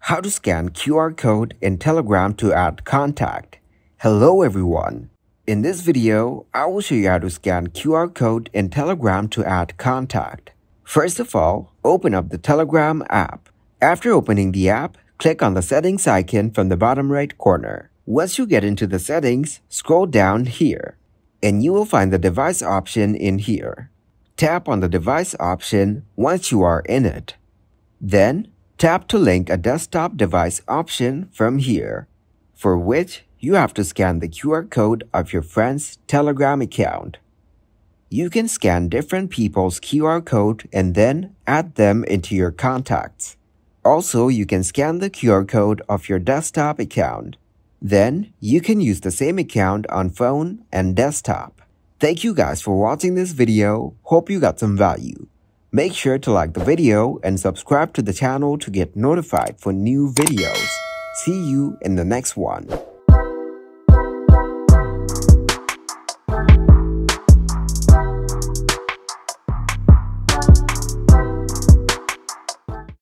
How to scan QR code in Telegram to add contact. Hello everyone. In this video, I will show you how to scan QR code in Telegram to add contact. First of all, open up the Telegram app. After opening the app, click on the settings icon from the bottom right corner. Once you get into the settings, scroll down here, and you will find the device option in here. Tap on the device option once you are in it. Then, tap to link a desktop device option from here, for which you have to scan the QR code of your friend's Telegram account. You can scan different people's QR code and then add them into your contacts. Also, you can scan the QR code of your desktop account. Then, you can use the same account on phone and desktop. Thank you guys for watching this video. Hope you got some value. Make sure to like the video and subscribe to the channel to get notified for new videos. See you in the next one.